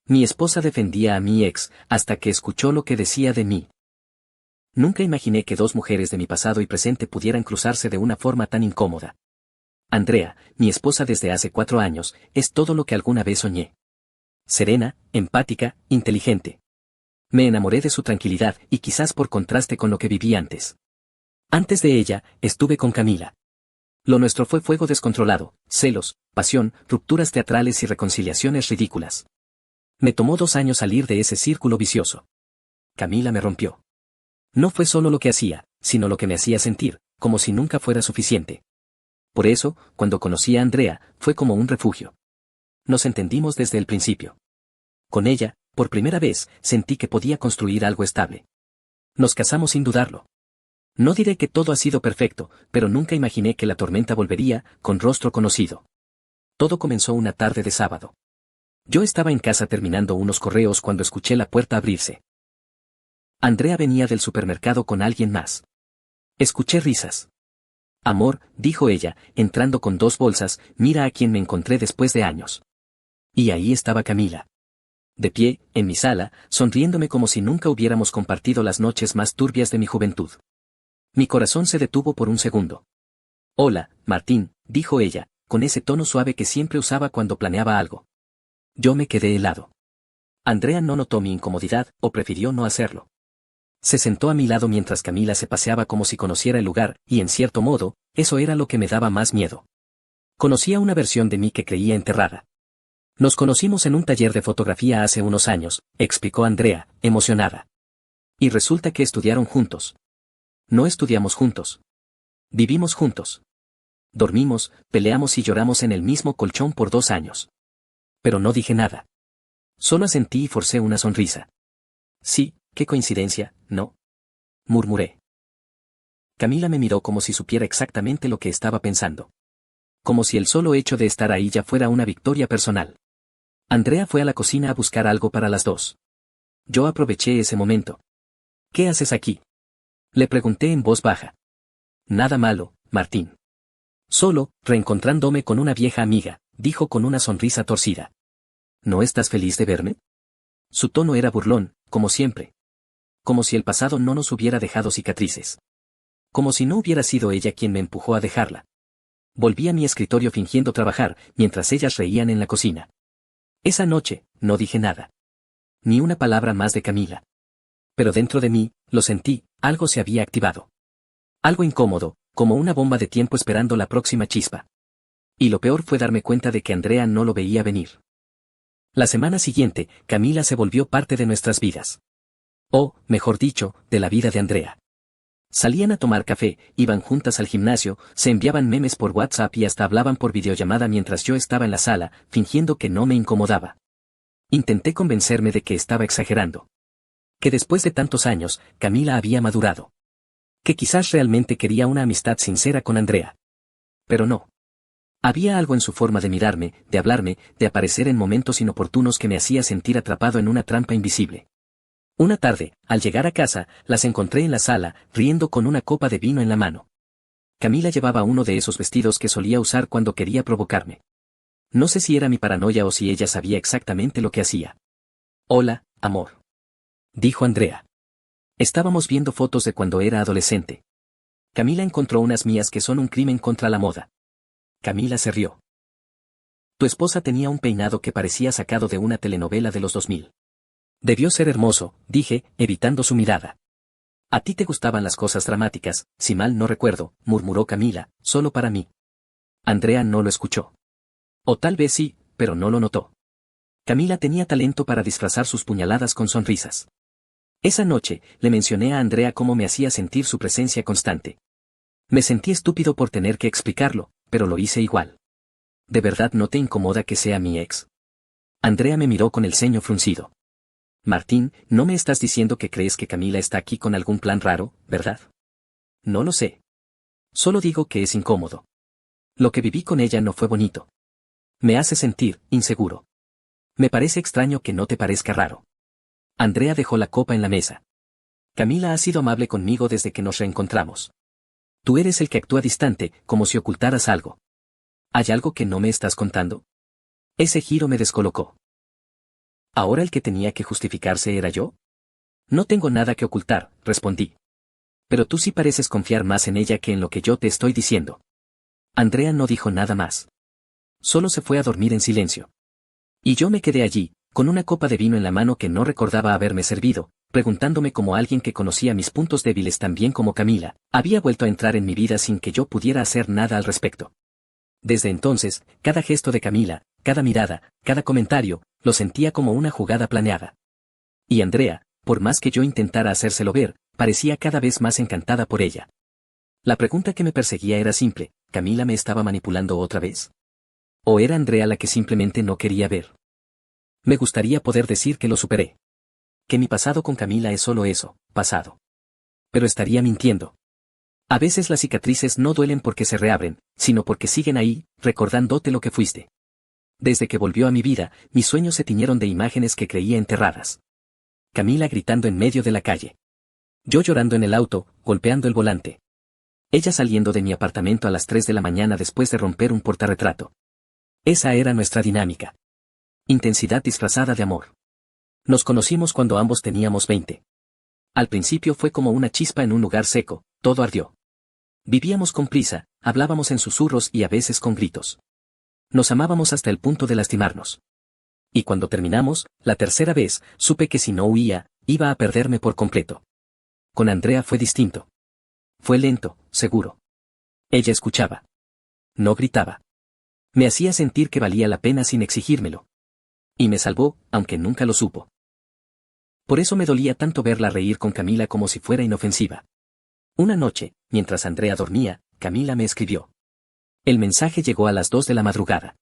Mi esposa defendía a mi ex, hasta que escuchó lo que decía de mí. Nunca imaginé que dos mujeres de mi pasado y presente pudieran cruzarse de una forma tan incómoda. Andrea, mi esposa desde hace 4 años, es todo lo que alguna vez soñé. Serena, empática, inteligente. Me enamoré de su tranquilidad y quizás por contraste con lo que viví antes. Antes de ella, estuve con Camila. Lo nuestro fue fuego descontrolado, celos, pasión, rupturas teatrales y reconciliaciones ridículas. Me tomó 2 años salir de ese círculo vicioso. Camila me rompió. No fue solo lo que hacía, sino lo que me hacía sentir, como si nunca fuera suficiente. Por eso, cuando conocí a Andrea, fue como un refugio. Nos entendimos desde el principio. Con ella, por primera vez, sentí que podía construir algo estable. Nos casamos sin dudarlo. No diré que todo ha sido perfecto, pero nunca imaginé que la tormenta volvería, con rostro conocido. Todo comenzó una tarde de sábado. Yo estaba en casa terminando unos correos cuando escuché la puerta abrirse. Andrea venía del supermercado con alguien más. Escuché risas. Amor, dijo ella, entrando con 2 bolsas, mira a quien me encontré después de años. Y ahí estaba Camila. De pie, en mi sala, sonriéndome como si nunca hubiéramos compartido las noches más turbias de mi juventud. Mi corazón se detuvo por un segundo. Hola, Martín, dijo ella, con ese tono suave que siempre usaba cuando planeaba algo. Yo me quedé helado. Andrea no notó mi incomodidad, o prefirió no hacerlo. Se sentó a mi lado mientras Camila se paseaba como si conociera el lugar, y en cierto modo, eso era lo que me daba más miedo. Conocía una versión de mí que creía enterrada. Nos conocimos en un taller de fotografía hace unos años, explicó Andrea, emocionada. Y resulta que estudiaron juntos. No estudiamos juntos. Vivimos juntos. Dormimos, peleamos y lloramos en el mismo colchón por 2 años. Pero no dije nada. Solo asentí y forcé una sonrisa. Sí, qué coincidencia, ¿no? Murmuré. Camila me miró como si supiera exactamente lo que estaba pensando. Como si el solo hecho de estar ahí ya fuera una victoria personal. Andrea fue a la cocina a buscar algo para las 2. Yo aproveché ese momento. ¿Qué haces aquí? Le pregunté en voz baja. Nada malo, Martín. Solo, reencontrándome con una vieja amiga, dijo con una sonrisa torcida. ¿No estás feliz de verme? Su tono era burlón, como siempre. Como si el pasado no nos hubiera dejado cicatrices. Como si no hubiera sido ella quien me empujó a dejarla. Volví a mi escritorio fingiendo trabajar, mientras ellas reían en la cocina. Esa noche, no dije nada. Ni una palabra más de Camila. Pero dentro de mí, lo sentí, algo se había activado. Algo incómodo, como una bomba de tiempo esperando la próxima chispa. Y lo peor fue darme cuenta de que Andrea no lo veía venir. La semana siguiente, Camila se volvió parte de nuestras vidas. O, mejor dicho, de la vida de Andrea. Salían a tomar café, iban juntas al gimnasio, se enviaban memes por WhatsApp y hasta hablaban por videollamada mientras yo estaba en la sala, fingiendo que no me incomodaba. Intenté convencerme de que estaba exagerando. Que después de tantos años, Camila había madurado. Que quizás realmente quería una amistad sincera con Andrea. Pero no. Había algo en su forma de mirarme, de hablarme, de aparecer en momentos inoportunos que me hacía sentir atrapado en una trampa invisible. Una tarde, al llegar a casa, las encontré en la sala, riendo con una copa de vino en la mano. Camila llevaba uno de esos vestidos que solía usar cuando quería provocarme. No sé si era mi paranoia o si ella sabía exactamente lo que hacía. Hola, amor. Dijo Andrea. Estábamos viendo fotos de cuando era adolescente. Camila encontró unas mías que son un crimen contra la moda. Camila se rió. Tu esposa tenía un peinado que parecía sacado de una telenovela de los 2000. Debió ser hermoso, dije, evitando su mirada. A ti te gustaban las cosas dramáticas, si mal no recuerdo, murmuró Camila, solo para mí. Andrea no lo escuchó. O tal vez sí, pero no lo notó. Camila tenía talento para disfrazar sus puñaladas con sonrisas. Esa noche, le mencioné a Andrea cómo me hacía sentir su presencia constante. Me sentí estúpido por tener que explicarlo, pero lo hice igual. ¿De verdad no te incomoda que sea mi ex? Andrea me miró con el ceño fruncido. Martín, no me estás diciendo que crees que Camila está aquí con algún plan raro, ¿verdad? No lo sé. Solo digo que es incómodo. Lo que viví con ella no fue bonito. Me hace sentir inseguro. Me parece extraño que no te parezca raro. Andrea dejó la copa en la mesa. Camila ha sido amable conmigo desde que nos reencontramos. Tú eres el que actúa distante, como si ocultaras algo. ¿Hay algo que no me estás contando? Ese giro me descolocó. ¿Ahora el que tenía que justificarse era yo? No tengo nada que ocultar, respondí. Pero tú sí pareces confiar más en ella que en lo que yo te estoy diciendo. Andrea no dijo nada más. Solo se fue a dormir en silencio. Y yo me quedé allí, con una copa de vino en la mano que no recordaba haberme servido, preguntándome como alguien que conocía mis puntos débiles tan bien como Camila, había vuelto a entrar en mi vida sin que yo pudiera hacer nada al respecto. Desde entonces, cada gesto de Camila, cada mirada, cada comentario, lo sentía como una jugada planeada. Y Andrea, por más que yo intentara hacérselo ver, parecía cada vez más encantada por ella. La pregunta que me perseguía era simple: ¿Camila me estaba manipulando otra vez? ¿O era Andrea la que simplemente no quería ver? Me gustaría poder decir que lo superé. Que mi pasado con Camila es solo eso, pasado. Pero estaría mintiendo. A veces las cicatrices no duelen porque se reabren, sino porque siguen ahí, recordándote lo que fuiste. Desde que volvió a mi vida, mis sueños se tiñeron de imágenes que creía enterradas. Camila gritando en medio de la calle. Yo llorando en el auto, golpeando el volante. Ella saliendo de mi apartamento a las 3 de la mañana después de romper un portarretrato. Esa era nuestra dinámica. Intensidad disfrazada de amor. Nos conocimos cuando ambos teníamos 20. Al principio fue como una chispa en un lugar seco, todo ardió. Vivíamos con prisa, hablábamos en susurros y a veces con gritos. Nos amábamos hasta el punto de lastimarnos. Y cuando terminamos, la tercera vez, supe que si no huía, iba a perderme por completo. Con Andrea fue distinto. Fue lento, seguro. Ella escuchaba. No gritaba. Me hacía sentir que valía la pena sin exigírmelo. Y me salvó, aunque nunca lo supo. Por eso me dolía tanto verla reír con Camila como si fuera inofensiva. Una noche, mientras Andrea dormía, Camila me escribió. El mensaje llegó a las 2 de la madrugada.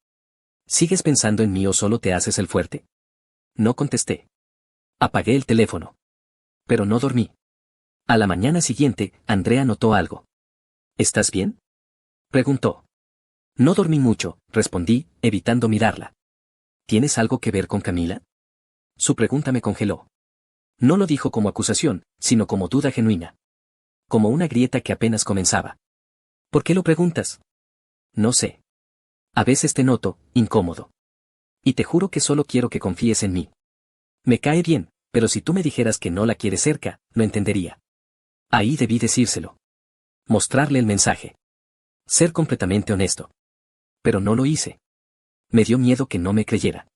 ¿Sigues pensando en mí o solo te haces el fuerte? No contesté. Apagué el teléfono. Pero no dormí. A la mañana siguiente, Andrea notó algo. ¿Estás bien?, preguntó. No dormí mucho, respondí, evitando mirarla. ¿Tienes algo que ver con Camila? Su pregunta me congeló. No lo dijo como acusación, sino como duda genuina. Como una grieta que apenas comenzaba. ¿Por qué lo preguntas? No sé. A veces te noto, incómodo. Y te juro que solo quiero que confíes en mí. Me cae bien, pero si tú me dijeras que no la quieres cerca, lo entendería. Ahí debí decírselo. Mostrarle el mensaje. Ser completamente honesto. Pero no lo hice. Me dio miedo que no me creyera.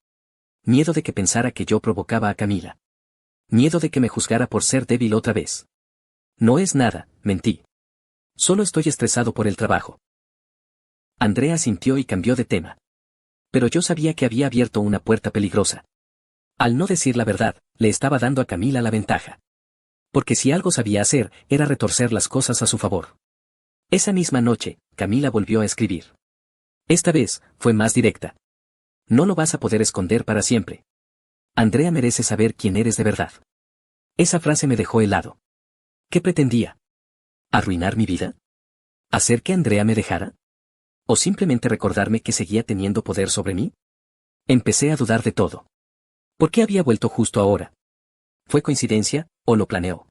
Miedo de que pensara que yo provocaba a Camila. Miedo de que me juzgara por ser débil otra vez. No es nada, mentí. Solo estoy estresado por el trabajo. Andrea sintió y cambió de tema. Pero yo sabía que había abierto una puerta peligrosa. Al no decir la verdad, le estaba dando a Camila la ventaja. Porque si algo sabía hacer, era retorcer las cosas a su favor. Esa misma noche, Camila volvió a escribir. Esta vez, fue más directa. No lo vas a poder esconder para siempre. Andrea merece saber quién eres de verdad. Esa frase me dejó helado. ¿Qué pretendía? ¿Arruinar mi vida? ¿Hacer que Andrea me dejara? ¿O simplemente recordarme que seguía teniendo poder sobre mí? Empecé a dudar de todo. ¿Por qué había vuelto justo ahora? ¿Fue coincidencia, o lo planeó?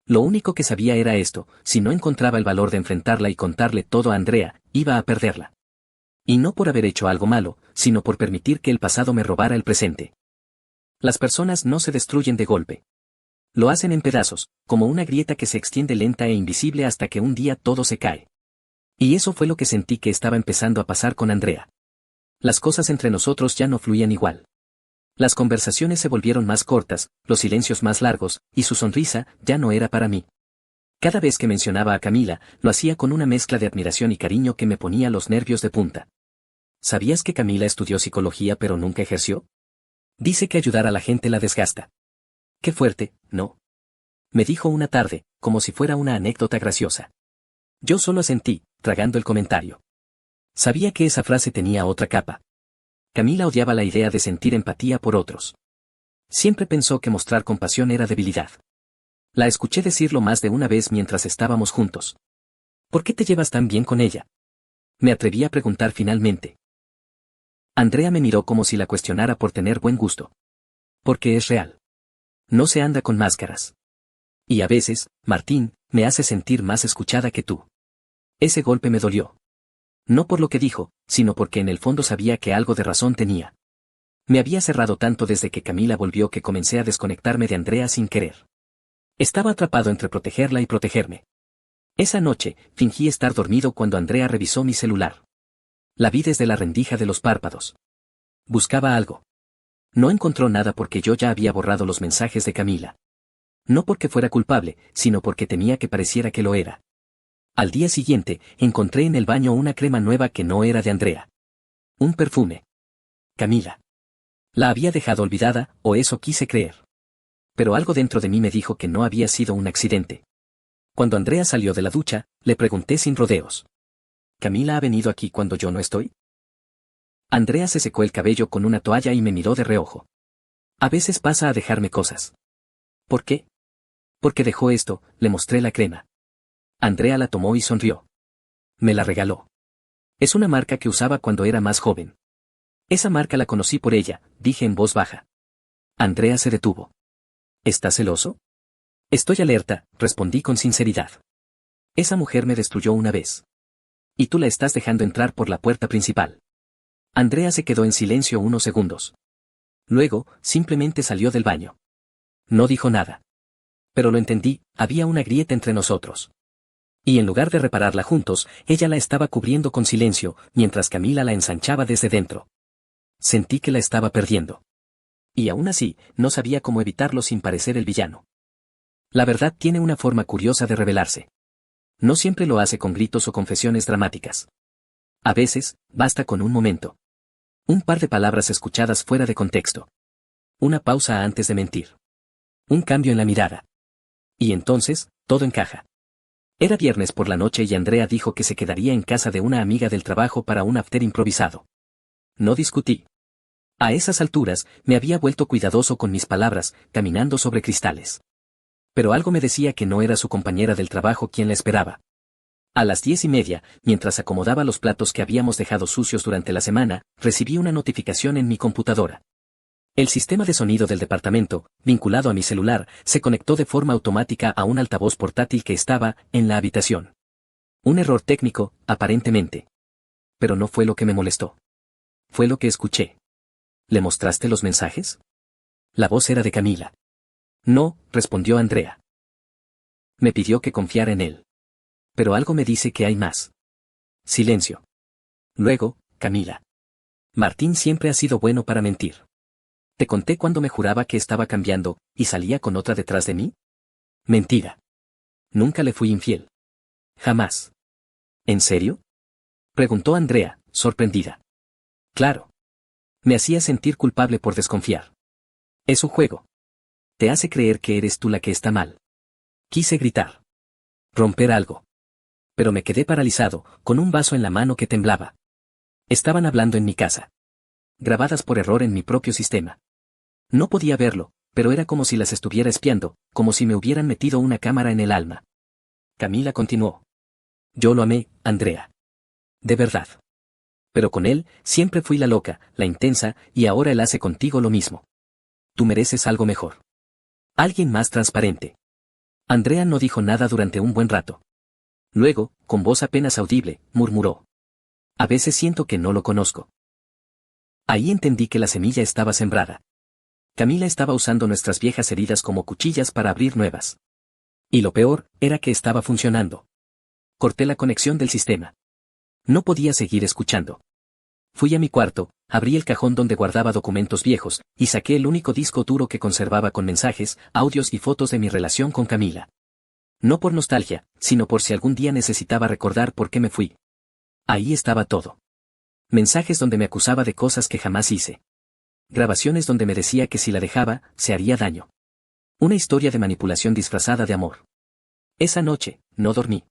Lo único que sabía era esto: si no encontraba el valor de enfrentarla y contarle todo a Andrea, iba a perderla. Y no por haber hecho algo malo, sino por permitir que el pasado me robara el presente. Las personas no se destruyen de golpe. Lo hacen en pedazos, como una grieta que se extiende lenta e invisible hasta que un día todo se cae. Y eso fue lo que sentí que estaba empezando a pasar con Andrea. Las cosas entre nosotros ya no fluían igual. Las conversaciones se volvieron más cortas, los silencios más largos, y su sonrisa ya no era para mí. Cada vez que mencionaba a Camila, lo hacía con una mezcla de admiración y cariño que me ponía los nervios de punta. ¿Sabías que Camila estudió psicología pero nunca ejerció? Dice que ayudar a la gente la desgasta. Qué fuerte, ¿no? Me dijo una tarde, como si fuera una anécdota graciosa. Yo solo asentí, tragando el comentario. Sabía que esa frase tenía otra capa. Camila odiaba la idea de sentir empatía por otros. Siempre pensó que mostrar compasión era debilidad. La escuché decirlo más de una vez mientras estábamos juntos. ¿Por qué te llevas tan bien con ella?, me atreví a preguntar finalmente. Andrea me miró como si la cuestionara por tener buen gusto. Porque es real. No se anda con máscaras. Y a veces, Martín, me hace sentir más escuchada que tú. Ese golpe me dolió. No por lo que dijo, sino porque en el fondo sabía que algo de razón tenía. Me había cerrado tanto desde que Camila volvió que comencé a desconectarme de Andrea sin querer. Estaba atrapado entre protegerla y protegerme. Esa noche, fingí estar dormido cuando Andrea revisó mi celular. La vi desde la rendija de los párpados. Buscaba algo. No encontró nada porque yo ya había borrado los mensajes de Camila. No porque fuera culpable, sino porque temía que pareciera que lo era. Al día siguiente, encontré en el baño una crema nueva que no era de Andrea. Un perfume. Camila. La había dejado olvidada, o eso quise creer. Pero algo dentro de mí me dijo que no había sido un accidente. Cuando Andrea salió de la ducha, le pregunté sin rodeos. ¿Camila ha venido aquí cuando yo no estoy? Andrea se secó el cabello con una toalla y me miró de reojo. A veces pasa a dejarme cosas. ¿Por qué? Porque dejó esto, le mostré la crema. Andrea la tomó y sonrió. Me la regaló. Es una marca que usaba cuando era más joven. Esa marca la conocí por ella, dije en voz baja. Andrea se detuvo. ¿Estás celoso? Estoy alerta, respondí con sinceridad. Esa mujer me destruyó una vez. Y tú la estás dejando entrar por la puerta principal. Andrea se quedó en silencio unos segundos. Luego, simplemente salió del baño. No dijo nada. Pero lo entendí, había una grieta entre nosotros. Y en lugar de repararla juntos, ella la estaba cubriendo con silencio, mientras Camila la ensanchaba desde dentro. Sentí que la estaba perdiendo. Y aún así, no sabía cómo evitarlo sin parecer el villano. La verdad tiene una forma curiosa de revelarse. No siempre lo hace con gritos o confesiones dramáticas. A veces, basta con un momento. Un par de palabras escuchadas fuera de contexto. Una pausa antes de mentir. Un cambio en la mirada. Y entonces, todo encaja. Era viernes por la noche y Andrea dijo que se quedaría en casa de una amiga del trabajo para un after improvisado. No discutí. A esas alturas, me había vuelto cuidadoso con mis palabras, caminando sobre cristales. Pero algo me decía que no era su compañera del trabajo quien la esperaba. A las 10:30, mientras acomodaba los platos que habíamos dejado sucios durante la semana, recibí una notificación en mi computadora. El sistema de sonido del departamento, vinculado a mi celular, se conectó de forma automática a un altavoz portátil que estaba en la habitación. Un error técnico, aparentemente. Pero no fue lo que me molestó. Fue lo que escuché. ¿Le mostraste los mensajes? La voz era de Camila. No, respondió Andrea. Me pidió que confiara en él. Pero algo me dice que hay más. Silencio. Luego, Camila. Martín siempre ha sido bueno para mentir. ¿Te conté cuando me juraba que estaba cambiando, y salía con otra detrás de mí? Mentira. Nunca le fui infiel. Jamás. ¿En serio? Preguntó Andrea, sorprendida. Claro. Me hacía sentir culpable por desconfiar. Es un juego. Te hace creer que eres tú la que está mal. Quise gritar. Romper algo. Pero me quedé paralizado, con un vaso en la mano que temblaba. Estaban hablando en mi casa. Grabadas por error en mi propio sistema. No podía verlo, pero era como si las estuviera espiando, como si me hubieran metido una cámara en el alma. Camila continuó. Yo lo amé, Andrea. De verdad. Pero con él, siempre fui la loca, la intensa, y ahora él hace contigo lo mismo. Tú mereces algo mejor. Alguien más transparente. Andrea no dijo nada durante un buen rato. Luego, con voz apenas audible, murmuró. A veces siento que no lo conozco. Ahí entendí que la semilla estaba sembrada. Camila estaba usando nuestras viejas heridas como cuchillas para abrir nuevas. Y lo peor, era que estaba funcionando. Corté la conexión del sistema. No podía seguir escuchando. Fui a mi cuarto, abrí el cajón donde guardaba documentos viejos, y saqué el único disco duro que conservaba con mensajes, audios y fotos de mi relación con Camila. No por nostalgia, sino por si algún día necesitaba recordar por qué me fui. Ahí estaba todo. Mensajes donde me acusaba de cosas que jamás hice. Grabaciones donde me decía que si la dejaba, se haría daño. Una historia de manipulación disfrazada de amor. Esa noche, no dormí.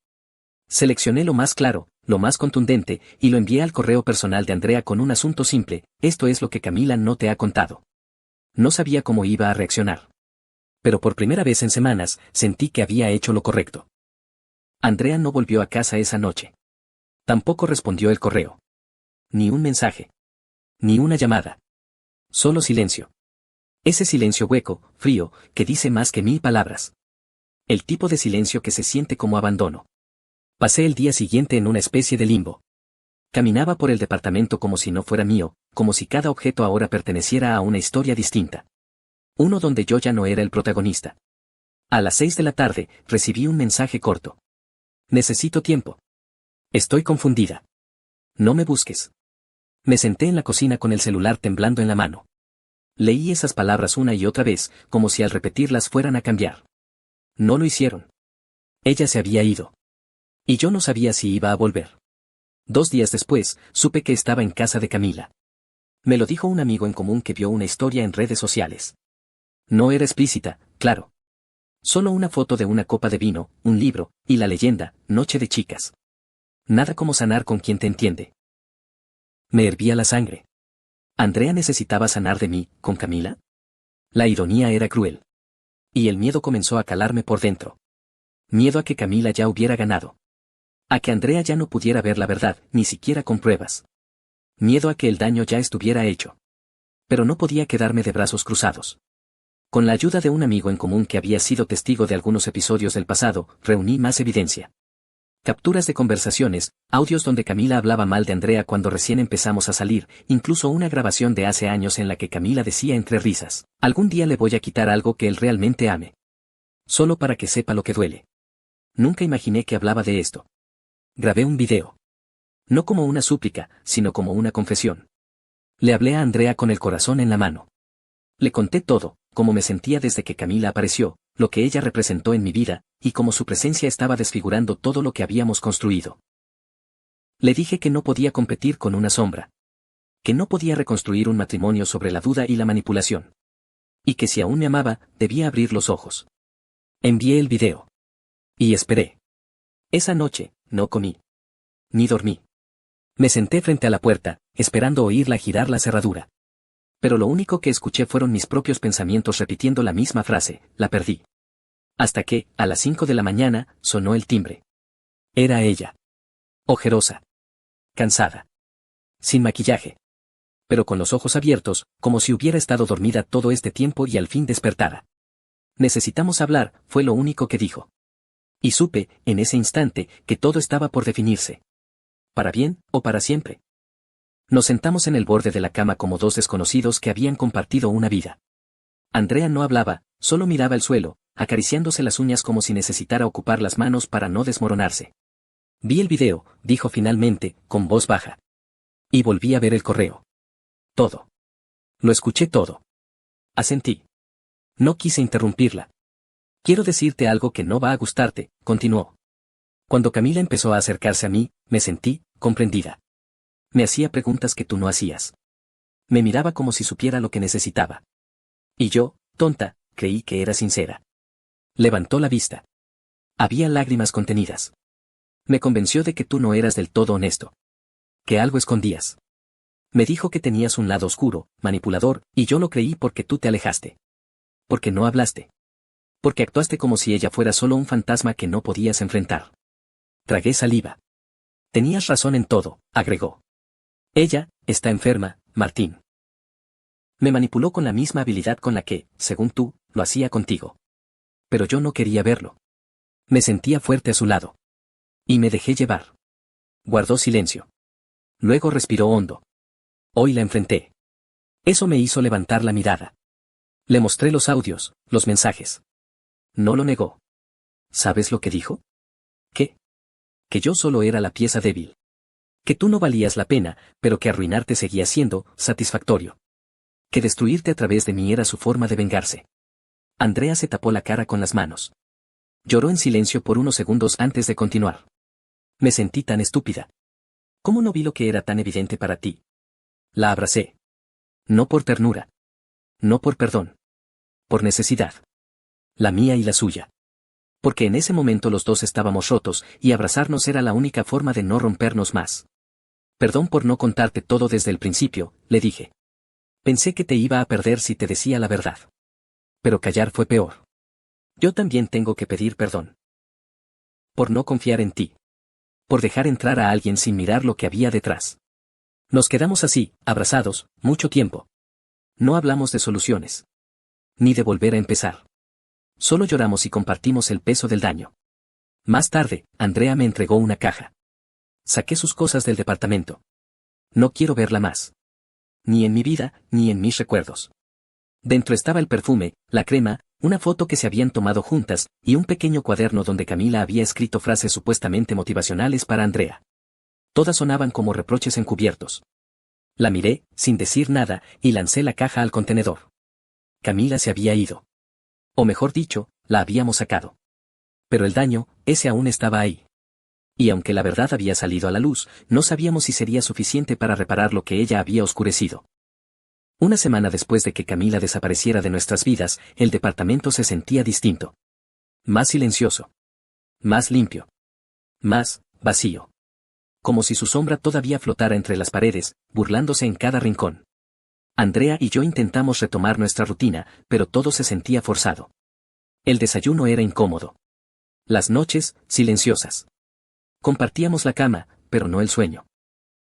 Seleccioné lo más claro, lo más contundente, y lo envié al correo personal de Andrea con un asunto simple: esto es lo que Camila no te ha contado. No sabía cómo iba a reaccionar. Pero por primera vez en semanas, sentí que había hecho lo correcto. Andrea no volvió a casa esa noche. Tampoco respondió el correo. Ni un mensaje. Ni una llamada. Solo silencio. Ese silencio hueco, frío, que dice más que 1000 palabras. El tipo de silencio que se siente como abandono. Pasé el día siguiente en una especie de limbo. Caminaba por el departamento como si no fuera mío, como si cada objeto ahora perteneciera a una historia distinta. Uno donde yo ya no era el protagonista. A las 6 de la tarde, recibí un mensaje corto. Necesito tiempo. Estoy confundida. No me busques. Me senté en la cocina con el celular temblando en la mano. Leí esas palabras una y otra vez, como si al repetirlas fueran a cambiar. No lo hicieron. Ella se había ido. Y yo no sabía si iba a volver. 2 días después, supe que estaba en casa de Camila. Me lo dijo un amigo en común que vio una historia en redes sociales. No era explícita, claro. Solo una foto de una copa de vino, un libro, y la leyenda, Noche de chicas. Nada como sanar con quien te entiende. Me hervía la sangre. ¿Andrea necesitaba sanar de mí, con Camila? La ironía era cruel. Y el miedo comenzó a calarme por dentro. Miedo a que Camila ya hubiera ganado. A que Andrea ya no pudiera ver la verdad, ni siquiera con pruebas. Miedo a que el daño ya estuviera hecho. Pero no podía quedarme de brazos cruzados. Con la ayuda de un amigo en común que había sido testigo de algunos episodios del pasado, reuní más evidencia. Capturas de conversaciones, audios donde Camila hablaba mal de Andrea cuando recién empezamos a salir, incluso una grabación de hace años en la que Camila decía entre risas, algún día le voy a quitar algo que él realmente ame. Solo para que sepa lo que duele. Nunca imaginé que hablaba de esto. Grabé un video. No como una súplica, sino como una confesión. Le hablé a Andrea con el corazón en la mano. Le conté todo, cómo me sentía desde que Camila apareció, lo que ella representó en mi vida, y cómo su presencia estaba desfigurando todo lo que habíamos construido. Le dije que no podía competir con una sombra. Que no podía reconstruir un matrimonio sobre la duda y la manipulación. Y que si aún me amaba, debía abrir los ojos. Envié el video. Y esperé. Esa noche, no comí. Ni dormí. Me senté frente a la puerta, esperando oírla girar la cerradura. Pero lo único que escuché fueron mis propios pensamientos repitiendo la misma frase, la perdí. Hasta que, a las 5 de la mañana, sonó el timbre. Era ella. Ojerosa. Cansada. Sin maquillaje. Pero con los ojos abiertos, como si hubiera estado dormida todo este tiempo y al fin despertara. Necesitamos hablar, fue lo único que dijo. Y supe, en ese instante, que todo estaba por definirse. Para bien, o para siempre. Nos sentamos en el borde de la cama como dos desconocidos que habían compartido una vida. Andrea no hablaba, solo miraba el suelo, acariciándose las uñas como si necesitara ocupar las manos para no desmoronarse. Vi el video, dijo finalmente, con voz baja. Y volví a ver el correo. Todo. Lo escuché todo. Asentí. No quise interrumpirla. Quiero decirte algo que no va a gustarte, continuó. Cuando Camila empezó a acercarse a mí, me sentí comprendida. Me hacía preguntas que tú no hacías. Me miraba como si supiera lo que necesitaba. Y yo, tonta, creí que era sincera. Levantó la vista. Había lágrimas contenidas. Me convenció de que tú no eras del todo honesto. Que algo escondías. Me dijo que tenías un lado oscuro, manipulador, y yo lo creí porque tú te alejaste. Porque no hablaste. Porque actuaste como si ella fuera solo un fantasma que no podías enfrentar. Tragué saliva. Tenías razón en todo, agregó. Ella, está enferma, Martín. Me manipuló con la misma habilidad con la que, según tú, lo hacía contigo. Pero yo no quería verlo. Me sentía fuerte a su lado. Y me dejé llevar. Guardó silencio. Luego respiró hondo. Hoy la enfrenté. Eso me hizo levantar la mirada. Le mostré los audios, los mensajes. No lo negó. ¿Sabes lo que dijo? ¿Qué? Que yo solo era la pieza débil. Que tú no valías la pena, pero que arruinarte seguía siendo satisfactorio. Que destruirte a través de mí era su forma de vengarse. Andrea se tapó la cara con las manos. Lloró en silencio por unos segundos antes de continuar. Me sentí tan estúpida. ¿Cómo no vi lo que era tan evidente para ti? La abracé. No por ternura. No por perdón. Por necesidad. La mía y la suya. Porque en ese momento los dos estábamos rotos, y abrazarnos era la única forma de no rompernos más. Perdón por no contarte todo desde el principio, le dije. Pensé que te iba a perder si te decía la verdad. Pero callar fue peor. Yo también tengo que pedir perdón. Por no confiar en ti. Por dejar entrar a alguien sin mirar lo que había detrás. Nos quedamos así, abrazados, mucho tiempo. No hablamos de soluciones. Ni de volver a empezar. Solo lloramos y compartimos el peso del daño. Más tarde, Andrea me entregó una caja. Saqué sus cosas del departamento. No quiero verla más. Ni en mi vida, ni en mis recuerdos. Dentro estaba el perfume, la crema, una foto que se habían tomado juntas, y un pequeño cuaderno donde Camila había escrito frases supuestamente motivacionales para Andrea. Todas sonaban como reproches encubiertos. La miré, sin decir nada, y lancé la caja al contenedor. Camila se había ido. O mejor dicho, la habíamos sacado. Pero el daño, ese aún estaba ahí. Y aunque la verdad había salido a la luz, no sabíamos si sería suficiente para reparar lo que ella había oscurecido. Una semana después de que Camila desapareciera de nuestras vidas, el departamento se sentía distinto. Más silencioso. Más limpio. Más vacío. Como si su sombra todavía flotara entre las paredes, burlándose en cada rincón. Andrea y yo intentamos retomar nuestra rutina, pero todo se sentía forzado. El desayuno era incómodo. Las noches, silenciosas. Compartíamos la cama, pero no el sueño.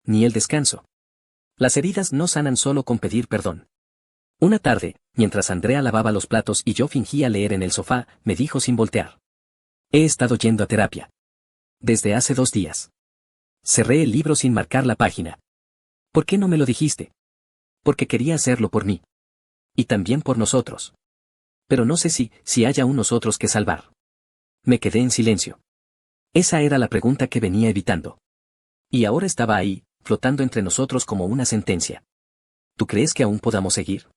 Ni el descanso. Las heridas no sanan solo con pedir perdón. Una tarde, mientras Andrea lavaba los platos y yo fingía leer en el sofá, me dijo sin voltear. He estado yendo a terapia. Desde hace 2 días. Cerré el libro sin marcar la página. ¿Por qué no me lo dijiste? Porque quería hacerlo por mí. Y también por nosotros. Pero no sé si haya un nosotros que salvar. Me quedé en silencio. Esa era la pregunta que venía evitando. Y ahora estaba ahí, flotando entre nosotros como una sentencia. ¿Tú crees que aún podamos seguir?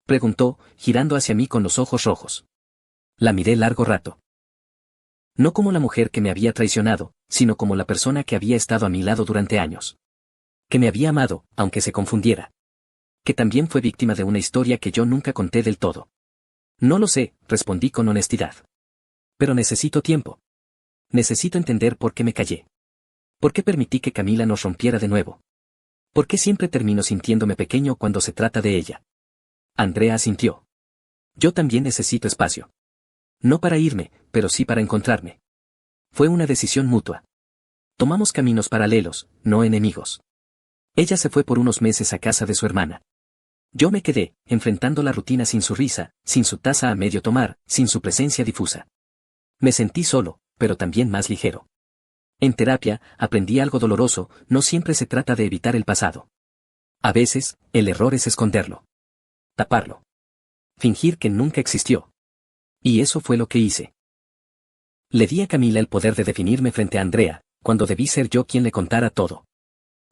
Preguntó, girando hacia mí con los ojos rojos. La miré largo rato. No como la mujer que me había traicionado, sino como la persona que había estado a mi lado durante años. Que me había amado, aunque se confundiera. Que también fue víctima de una historia que yo nunca conté del todo. No lo sé, respondí con honestidad. Pero necesito tiempo. Necesito entender por qué me callé. ¿Por qué permití que Camila nos rompiera de nuevo? ¿Por qué siempre termino sintiéndome pequeño cuando se trata de ella? Andrea asintió. Yo también necesito espacio. No para irme, pero sí para encontrarme. Fue una decisión mutua. Tomamos caminos paralelos, no enemigos. Ella se fue por unos meses a casa de su hermana. Yo me quedé, enfrentando la rutina sin su risa, sin su taza a medio tomar, sin su presencia difusa. Me sentí solo, pero también más ligero. En terapia, aprendí algo doloroso, no siempre se trata de evitar el pasado. A veces, el error es esconderlo. Taparlo. Fingir que nunca existió. Y eso fue lo que hice. Le di a Camila el poder de definirme frente a Andrea, cuando debí ser yo quien le contara todo.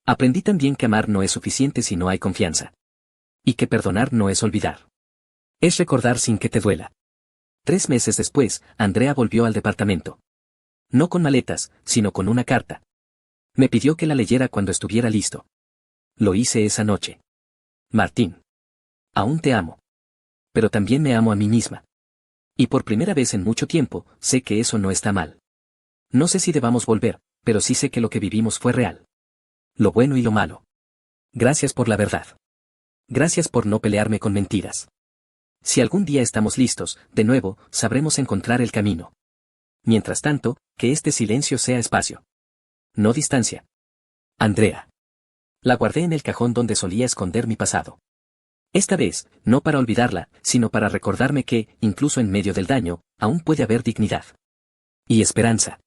Aprendí también que amar no es suficiente si no hay confianza. Y que perdonar no es olvidar. Es recordar sin que te duela. 3 meses después, Andrea volvió al departamento. No con maletas, sino con una carta. Me pidió que la leyera cuando estuviera listo. Lo hice esa noche. Martín. Aún te amo. Pero también me amo a mí misma. Y por primera vez en mucho tiempo, sé que eso no está mal. No sé si debamos volver, pero sí sé que lo que vivimos fue real. Lo bueno y lo malo. Gracias por la verdad. Gracias por no pelearme con mentiras. Si algún día estamos listos, de nuevo, sabremos encontrar el camino. Mientras tanto, que este silencio sea espacio. No distancia. Andrea. La guardé en el cajón donde solía esconder mi pasado. Esta vez, no para olvidarla, sino para recordarme que, incluso en medio del daño, aún puede haber dignidad. Y esperanza.